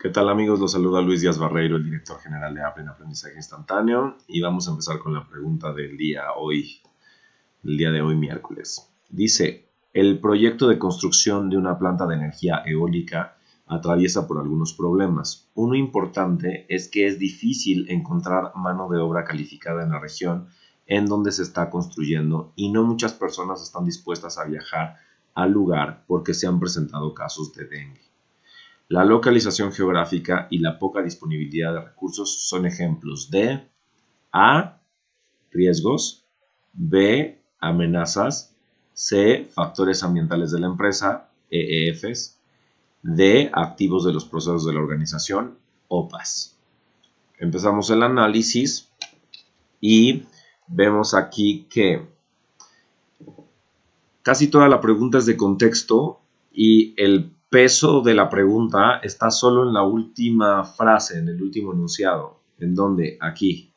¿Qué tal amigos? Los saluda Luis Díaz Barreiro, el director general de Apple en Aprendizaje Instantáneo, y vamos a empezar con la pregunta del día de hoy miércoles. Dice, el proyecto de construcción de una planta de energía eólica atraviesa por algunos problemas. Uno importante es que es difícil encontrar mano de obra calificada en la región en donde se está construyendo y no muchas personas están dispuestas a viajar al lugar porque se han presentado casos de dengue. La localización geográfica y la poca disponibilidad de recursos son ejemplos de A. Riesgos, B. Amenazas, C. Factores ambientales de la empresa, EEFs, D. Activos de los procesos de la organización, OPAs. Empezamos el análisis y vemos aquí que casi toda la pregunta es de contexto y el peso de la pregunta está solo en la última frase, en el último enunciado, en donde aquí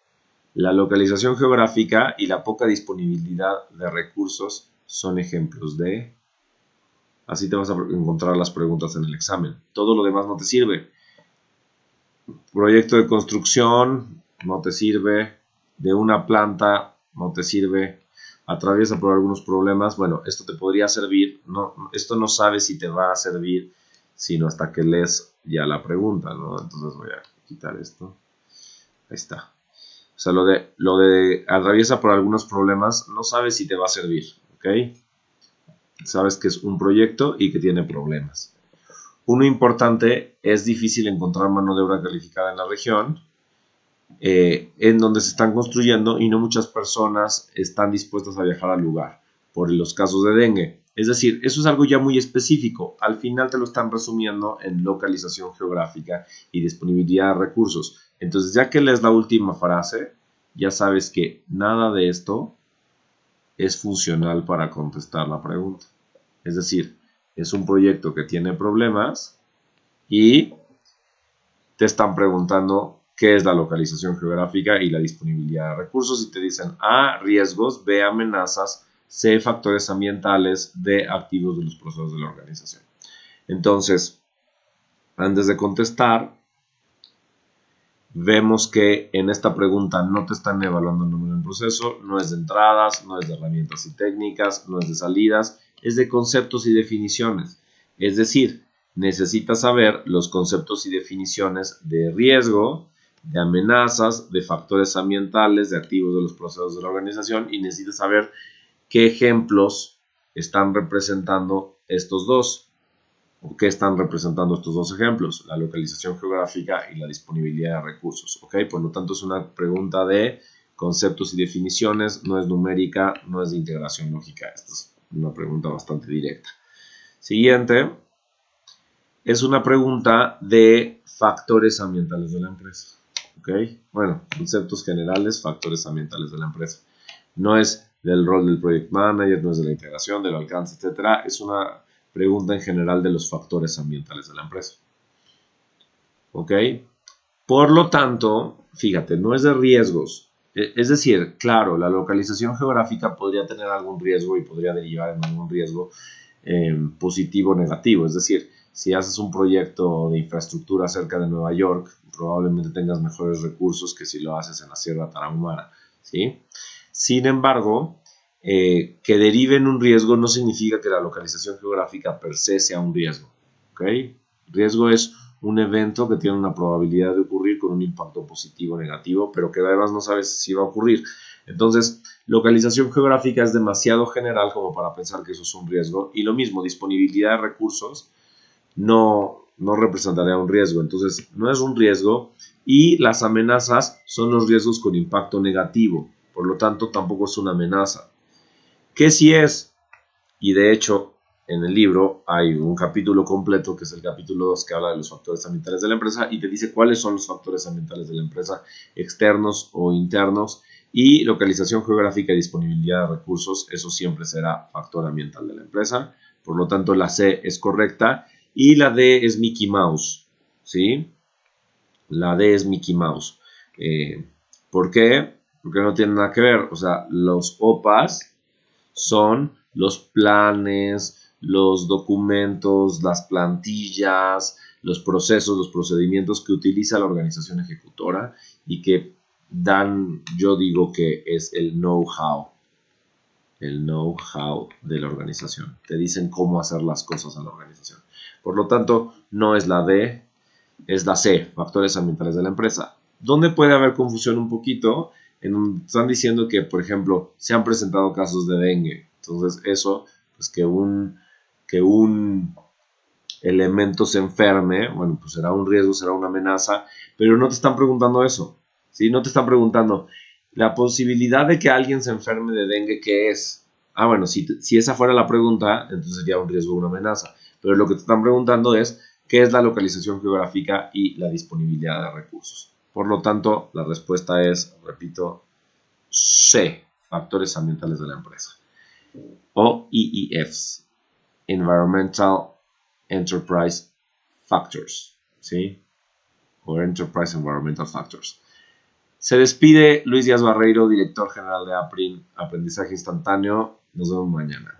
la localización geográfica y la poca disponibilidad de recursos son ejemplos de... Así te vas a encontrar las preguntas en el examen. Todo lo demás no te sirve. Proyecto de construcción no te sirve. De una planta no te sirve. Atraviesa por algunos problemas. Bueno, esto te podría servir. Esto no sabes si te va a servir, sino hasta que lees ya la pregunta, ¿no? Entonces voy a quitar esto. Ahí está. O sea, lo de atraviesa por algunos problemas, no sabes si te va a servir, ¿ok? Sabes que es un proyecto y que tiene problemas. Uno importante, es difícil encontrar mano de obra calificada en la región en donde se están construyendo y no muchas personas están dispuestas a viajar al lugar por los casos de dengue. Es decir, eso es algo ya muy específico. Al final te lo están resumiendo en localización geográfica y disponibilidad de recursos. Entonces, ya que lees la última frase, ya sabes que nada de esto es funcional para contestar la pregunta. Es decir, es un proyecto que tiene problemas y te están preguntando qué es la localización geográfica y la disponibilidad de recursos y te dicen A, riesgos, B, amenazas, C, factores ambientales, D, activos de los procesos de la organización. Entonces, antes de contestar, vemos que en esta pregunta no te están evaluando el número en proceso, no es de entradas, no es de herramientas y técnicas, no es de salidas, es de conceptos y definiciones. Es decir, necesitas saber los conceptos y definiciones de riesgo, de amenazas, de factores ambientales, de activos de los procesos de la organización y necesitas saber qué ejemplos están representando estos dos. ¿O qué están representando estos dos ejemplos? La localización geográfica y la disponibilidad de recursos. ¿Ok? Por lo tanto, es una pregunta de conceptos y definiciones, no es numérica, no es de integración lógica. Esta es una pregunta bastante directa. Siguiente, es una pregunta de factores ambientales de la empresa. ¿Ok? Bueno, conceptos generales, factores ambientales de la empresa. No es del rol del project manager, no es de la integración, del alcance, etc. Es una pregunta en general de los factores ambientales de la empresa. ¿Ok? Por lo tanto, fíjate, no es de riesgos. Es decir, claro, la localización geográfica podría tener algún riesgo y podría derivar en algún riesgo positivo o negativo. Es decir, si haces un proyecto de infraestructura cerca de Nueva York, probablemente tengas mejores recursos que si lo haces en la Sierra Tarahumara, ¿sí? Sin embargo, que derive en un riesgo no significa que la localización geográfica per se sea un riesgo, ¿ok? Riesgo es un evento que tiene una probabilidad de ocurrir con un impacto positivo o negativo, pero que además no sabes si va a ocurrir. Entonces, localización geográfica es demasiado general como para pensar que eso es un riesgo. Y lo mismo, disponibilidad de recursos no representaría un riesgo. Entonces, no es un riesgo. Y las amenazas son los riesgos con impacto negativo. Por lo tanto, tampoco es una amenaza. ¿Qué sí es? Y de hecho, en el libro hay un capítulo completo, que es el capítulo 2, que habla de los factores ambientales de la empresa y te dice cuáles son los factores ambientales de la empresa, externos o internos, y localización geográfica y disponibilidad de recursos, eso siempre será factor ambiental de la empresa. Por lo tanto, la C es correcta y la D es Mickey Mouse, ¿sí? La D es Mickey Mouse. ¿Por qué? Porque no tiene nada que ver. O sea, los OPAs son los planes, los documentos, las plantillas, los procesos, los procedimientos que utiliza la organización ejecutora y que dan, yo digo que es el know-how de la organización. Te dicen cómo hacer las cosas en la organización. Por lo tanto, no es la D, es la C, factores ambientales de la empresa. ¿Dónde puede haber confusión un poquito? Están diciendo que, por ejemplo, se han presentado casos de dengue. Entonces, eso, pues que un elemento se enferme, bueno, pues será un riesgo, será una amenaza, pero no te están preguntando eso, ¿sí? No te están preguntando la posibilidad de que alguien se enferme de dengue, ¿qué es? Ah, bueno, si esa fuera la pregunta, entonces sería un riesgo o una amenaza, pero lo que te están preguntando es qué es la localización geográfica y la disponibilidad de recursos. Por lo tanto, la respuesta es, repito, C, factores ambientales de la empresa, o EEFs, Environmental Enterprise Factors, ¿sí? O Enterprise Environmental Factors. Se despide Luis Díaz Barreiro, director general de Aprendizaje Instantáneo. Nos vemos mañana.